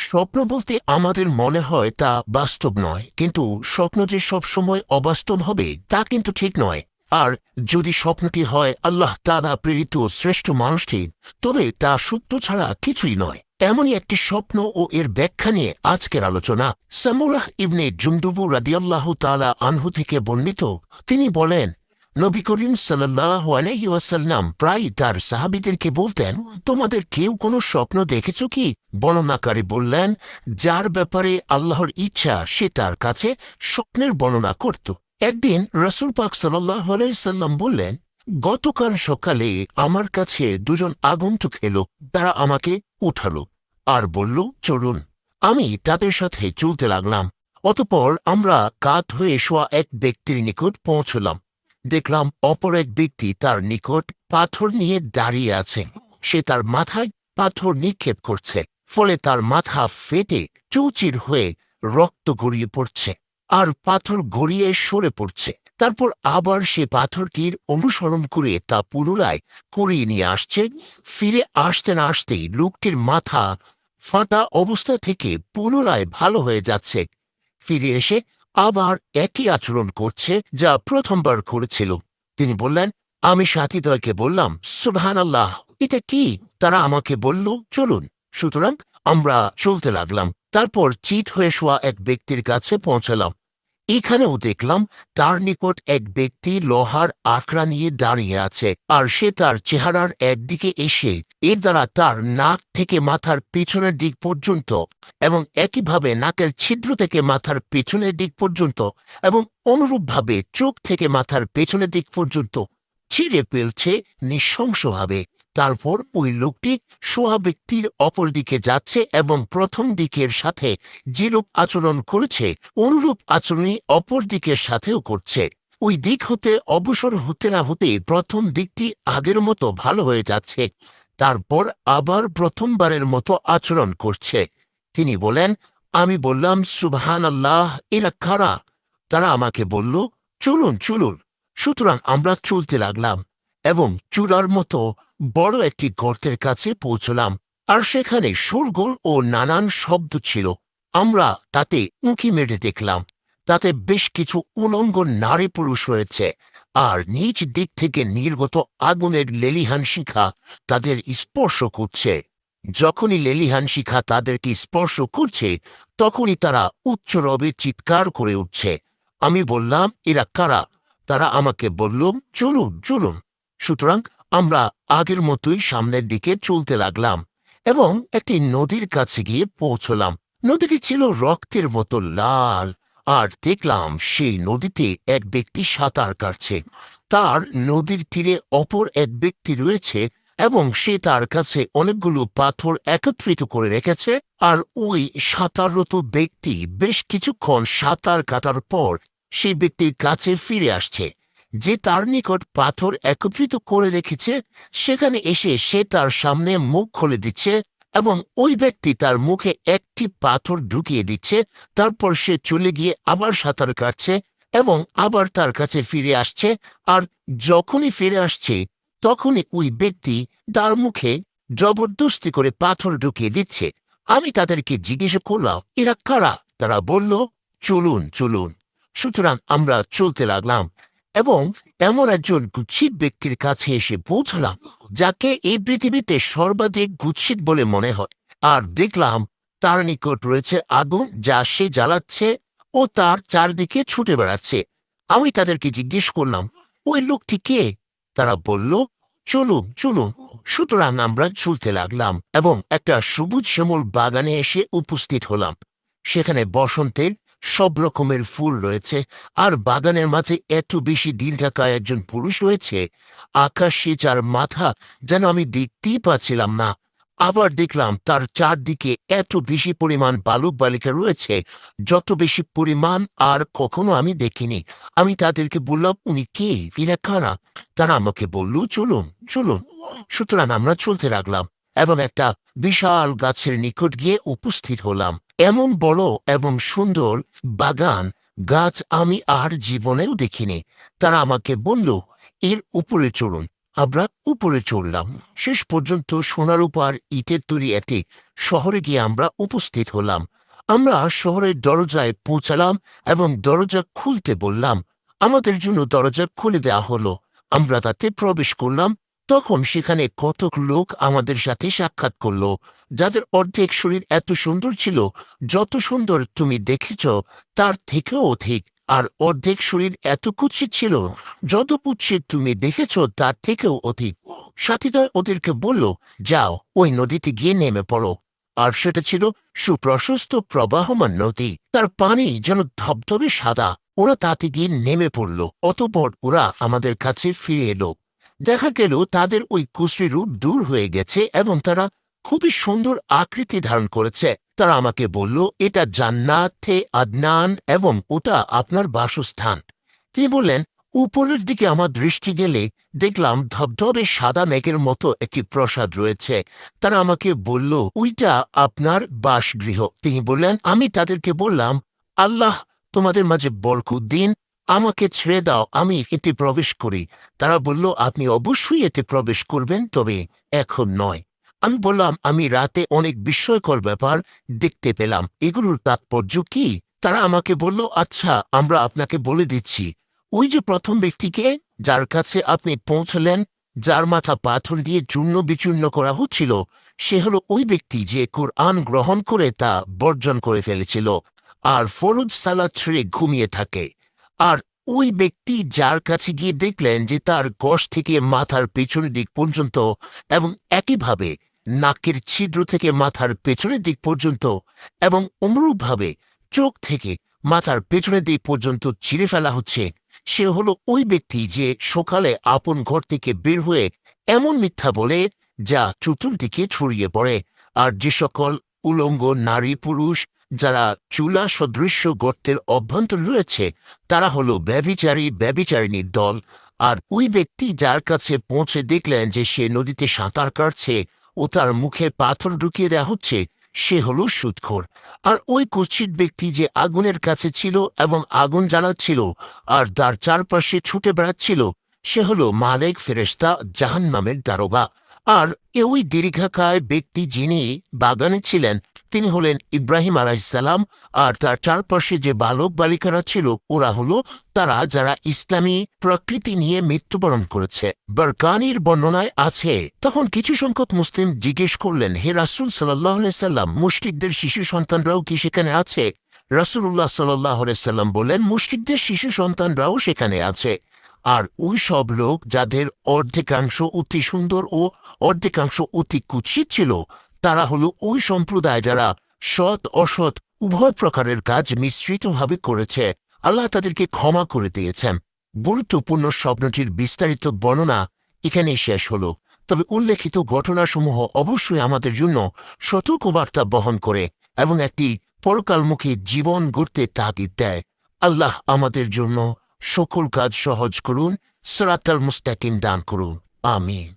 স্বপ্ন বলতে আমাদের মনে হয় তা বাস্তব নয়, কিন্তু স্বপ্ন যে সব সময় অবাস্তব হবে তা কিন্তু ঠিক নয়। আর যদি স্বপ্নটি হয় আল্লাহ তাআলা প্রেরিত শ্রেষ্ঠ মানুষটি, তবে তা সত্য ছাড়া কিছুই নয়। এমনই একটি স্বপ্ন ও এর ব্যাখ্যা নিয়ে আজকের আলোচনা। সামুরাহ ইবনে জুনদুবু রাদিয়াল্লাহু তাআলা আনহু থেকে বর্ণিত, তিনি বলেন, নবী করিম সাল্লাল্লাহু আলাইহি ওয়াসাল্লাম প্রায় তার সাহাবীদেরকে বলতেন, তোমাদের কেউ কোনো স্বপ্ন দেখেছ কি? বর্ণনাকারী বললেন, যার ব্যাপারে আল্লাহর ইচ্ছা সে তার কাছে স্বপ্নের বর্ণনা করত। একদিন রাসূল পাক সাল্লাল্লাহু আলাইহি সাল্লাম বললেন, গতকাল সকালে আমার কাছে দুজন আগন্তুক এলো। তারা আমাকে উঠালো আর বলল, চলুন। আমি তাদের সাথে চলতে লাগলাম। অতঃপর আমরা কাত হয়ে শোয়া এক ব্যক্তির নিকট পৌঁছলাম। দেখলাম অপর এক ব্যক্তি তার নিকট পাথর নিয়ে দাঁড়িয়ে আছে। সে তার মাথায় পাথর নিক্ষেপ করছে, ফলে তার মাথা ফেটে চৌচির হয়ে রক্ত গড়িয়ে পড়ছে আর পাথর গড়িয়ে সরে পড়ছে। তারপর আবার সে পাথরটির অনুসরণ করে তা পুনরায় করিয়ে নিয়ে আসছে। ফিরে আসতে না আসতেই লোকটির মাথা ফাটা অবস্থা থেকে পুনরায় ভালো হয়ে যাচ্ছে। ফিরে এসে আবার একই আচরণ করছে যা প্রথমবার করেছিল। তিনি বললেন, আমি সাথীদ্বয়কে বললাম, সুবহানাল্লাহ, এটা কি? তারা আমাকে বলল, চলুন। সুতরাং আমরা চলতে লাগলাম। তারপর চিত হয়ে শোয়া এক ব্যক্তির কাছে পৌঁছালাম। এখানেও দেখলাম তার নিকট এক ব্যক্তি লোহার আকড়া নিয়ে দাঁড়িয়ে আছে, আর সে তার চেহারার একদিকে এসে এর দ্বারা তার নাক থেকে মাথার পিছনের দিক পর্যন্ত এবং একইভাবে নাকের ছিদ্র থেকে মাথার পেছনের দিক পর্যন্ত এবং অনুরূপভাবে চোখ থেকে মাথার পেছনের দিক পর্যন্ত ছিঁড়ে ফেলছে নৃশংসভাবে। তারপর ওই লোকটি শোয়া ব্যক্তির অপর দিকে যাচ্ছে এবং প্রথম দিকের সাথে যেরূপ আচরণ করেছে অনুরূপ আচরণই অপর দিকের সাথেও করছে। ওই দিক হতে অবসর হতে না হতে প্রথম দিকটি আগের মতো ভালো হয়ে যাচ্ছে। তারপর আবার প্রথমবারের মতো আচরণ করছে। তিনি বলেন, আমি বললাম, সুবহানাল্লাহ, এরা কারা? তারা আমাকে বলল, চলুন চলুন। সুতরাং আমরা চলতে লাগলাম এবং চূড়ার মতো বড় একটি গর্তের কাছে পৌঁছলাম। আর সেখানে শোরগোল ও নানান শব্দ ছিল। আমরা তাতে উঁকি মেরে দেখলাম তাতে বেশ কিছু উলঙ্গ নারী পুরুষ রয়েছে, আর নিচ দিক থেকে নির্গত আগুনের লেলিহান শিখা তাদের স্পর্শ করছে। যখনই লেলিহান শিখা তাদেরকে স্পর্শ করছে, তখনই তারা উচ্চ রবে চিৎকার করে উঠছে। আমি বললাম, এরা কারা? তারা আমাকে বলল, চলুন চলুন। সুতরাং আমরা আগের মতোই সামনের দিকে চলতে লাগলাম এবং একটি নদীর কাছে গিয়ে পৌঁছলাম। নদীটি ছিল রক্তের মতো লাল, আর দেখলাম সেই নদীতে এক ব্যক্তি সাঁতার কাটছে। তার নদীর তীরে অপর এক ব্যক্তি রয়েছে এবং সে তার কাছে অনেকগুলো পাথর একত্রিত করে রেখেছে। আর ওই সাঁতাররত ব্যক্তি বেশ কিছুক্ষণ সাঁতার কাটার পর সেই ব্যক্তির কাছে ফিরে আসছে, যে তার নিকট পাথর একত্রিত করে রেখেছে। সেখানে এসে সে তার সামনে মুখ খুলে দিচ্ছে এবং ওই ব্যক্তি তার মুখে একটি পাথর ঢুকিয়ে দিচ্ছে। তারপর সে চলে গিয়ে আবার সাঁতার কাটছে এবং আবার তার কাছে ফিরে আসছে। আর যখনই ফিরে আসছে, তখনই ওই ব্যক্তি তার মুখে জবরদস্তি করে পাথর ঢুকিয়ে দিচ্ছে। আমি তাদেরকে জিজ্ঞেস করলাম, এরা কারা? তারা বলল, চলুন চলুন। সুতরাং আমরা চলতে লাগলাম এবং এমন একজন কুৎসিত ব্যক্তির কাছে এসে পৌঁছলাম, যাকে এই পৃথিবীতে সর্বাধিক কুৎসিত বলে মনে হয়। আর দেখলাম তার নিকট রয়েছে আগুন, যা সে জ্বালাচ্ছে ও তার চারদিকে ছুটে বেড়াচ্ছে। আমি তাদেরকে জিজ্ঞেস করলাম, ওই লোকটি কে? তারা বলল, চলুন চলুন। সুতরাং আমরা চলতে লাগলাম এবং একটা সবুজ শ্যামল বাগানে এসে উপস্থিত হলাম। সেখানে বসন্তের সব রকমের ফুল রয়েছে, আর বাগানের মাঝে এত বেশি দীর্ঘাকায় একজন পুরুষ রয়েছে, আকাশে যার মাথা যেন আমি দেখতেই পাচ্ছিলাম না। আবার দেখলাম তার চারদিকে এত বেশি পরিমাণ বালক বালিকা রয়েছে, যত বেশি পরিমাণ আর কখনো আমি দেখিনি। আমি তাদেরকে বললাম, উনি কে? এরা কারা? তারা আমাকে বলল, চলুন চলুন। সুতরাং আমরা চলতে লাগলাম এবং একটা বিশাল গাছের নিকট গিয়ে উপস্থিত হলাম। এমন বড় এবং সুন্দর বাগান গাছ আমি আর জীবনেও দেখিনি। তারা আমাকে বলল, এর উপরে চড়ুন। আমরা উপরে চড়লাম। শেষ পর্যন্ত সোনার উপর ইটের তৈরি একটি শহরে গিয়ে আমরা উপস্থিত হলাম। আমরা শহরের দরজায় পৌঁছালাম এবং দরজা খুলতে বললাম। আমাদের জন্য দরজা খুলে দেওয়া হলো। আমরা তাতে প্রবেশ করলাম। তখন সেখানে কতক লোক আমাদের সাথে সাক্ষাৎ করলো, যাদের অর্ধেক শরীর এত সুন্দর ছিল, যত সুন্দর তুমি দেখেছ তার থেকেও অধিক, আর অর্ধেক শরীর এত কুৎসিত ছিল, যত কুৎসিত তুমি দেখেছ তার থেকেও অধিক। সাথীদ্বয় ওদেরকে বলল, যাও ওই নদীতে গিয়ে নেমে পড়ো। আর সেটা ছিল সুপ্রশস্ত প্রবাহমান নদী, তার পানি যেন ধবধবে সাদা। ওরা তাতে গিয়ে নেমে পড়ল। অতঃপর ওরা আমাদের কাছে ফিরে এলো। দেখা গেল তাদের ওই কুশ্রী রূপ দূর হয়ে গেছে এবং তারা খুবই সুন্দর আকৃতি ধারণ করেছে। তারা আমাকে বলল, এটা জান্নাতে আদনান এবং ওটা আপনার বাসস্থান। তিনি বললেন, উপরের দিকে আমার দৃষ্টি গেলে দেখলাম ধবধবে সাদা মেঘের মতো একটি প্রাসাদ রয়েছে। তারা আমাকে বলল, ওইটা আপনার বাসগৃহ। তিনি বললেন, আমি তাদেরকে বললাম, আল্লাহ তোমাদের মাঝে বরকত দিন, আমাকে ছেড়ে দাও, আমি এতে প্রবেশ করি। তারা বলল, আপনি অবশ্যই এতে প্রবেশ করবেন, তবে এখন নয়। আমি বললাম, আমি রাতে অনেক বিস্ময়কর ব্যাপার দেখতে পেলাম, এগুলোর তাৎপর্য কি? তারা আমাকে বলল, আচ্ছা আমরা আপনাকে বলে দিচ্ছি। ওই যে প্রথম ব্যক্তিকে যার কাছে আপনি পৌঁছলেন, যার মাথা পাথর দিয়ে চূর্ণ বিচূর্ণ করা হচ্ছিল, সে হলো ওই ব্যক্তি যে কোরআন গ্রহণ করে তা বর্জন করে ফেলেছিল আর ফরজ সালাত ছেড়ে ঘুমিয়ে থাকে। আর ওই ব্যক্তি যার কাছে গিয়ে দেখলেন যে তার গশ থেকে মাথার পেছনের দিক পর্যন্ত এবং একইভাবে নাকের ছিদ্র থেকে মাথার পেছনের দিক পর্যন্ত এবং অনুরূপভাবে চোখ থেকে মাথার পেছনের দিক পর্যন্ত চিরে ফেলা হচ্ছে, সে হলো ওই ব্যক্তি যে সকালে আপন ঘর থেকে বের হয়ে এমন মিথ্যা বলে যা চতুর্দিকে ছড়িয়ে পড়ে। আর যে সকল উলঙ্গ নারী পুরুষ যারা চুলা সদৃশ্য গর্তের অভ্যন্তর রয়েছে, তারা হলো ব্যভিচারিণীর দল। আর ওই ব্যক্তি যার কাছে পৌঁছে দেখলেন যে সে নদীতে সাঁতার কাটছে ও তার মুখে পাথর ঢুকিয়ে দেওয়া হচ্ছে, সে হলো সুদখোর। আর ওই কুৎসিত ব্যক্তি যে আগুনের কাছে ছিল এবং আগুন জ্বালাচ্ছিল আর তার চারপাশে ছুটে বেড়াচ্ছিল, সে হলো মালেক ফেরেশতা জাহান্নামের দারোগা। আর ওই দীর্ঘাকায় ব্যক্তি যিনি বাগানে ছিলেন, তিনি হলেন ইব্রাহিম আলাইহিসসালাম। আর তার চারপাশে যে বালক বালিকারা ছিল, ওরা হলো তারা যারা ইসলামী প্রকৃতি নিয়ে মৃত্যুবরণ করেছে। বরকানির বর্ণনায় আছে, তখন কিছু সংখ্যক মুসলিম জিজ্ঞেস করলেন, হে রাসূল সাল্লাল্লাহু আলাইহি সাল্লাম, মুশরিকদের শিশু সন্তানরাও কি সেখানে আছে? রাসূলুল্লাহ সাল্লাল্লাহু আলাইহি সাল্লাম বললেন, মুশরিকদের শিশু সন্তানরাও সেখানে আছে। আর ওই সব লোক যাদের অর্ধেকাংশ অতি সুন্দর ও অর্ধেকাংশ অতি কুৎসিত ছিল, তারা হলো ওই সম্প্রদায় যারা সৎ অসৎ উভয় প্রকারের কাজ মিশ্রিতভাবে করেছে। আল্লাহ তাদেরকে ক্ষমা করে দিয়েছেন। গুরুত্বপূর্ণ স্বপ্নটির বিস্তারিত বর্ণনা এখানেই শেষ হলো। তবে উল্লেখিত ঘটনাসমূহ অবশ্যই আমাদের জন্য সতর্কবার্তা বহন করে এবং একটি পরকালমুখী জীবন গড়তে তাগিদ দেয়। আল্লাহ আমাদের জন্য সকল কাজ সহজ করুন, সিরাতাল মুস্তাকিম দান করুন। আমিন।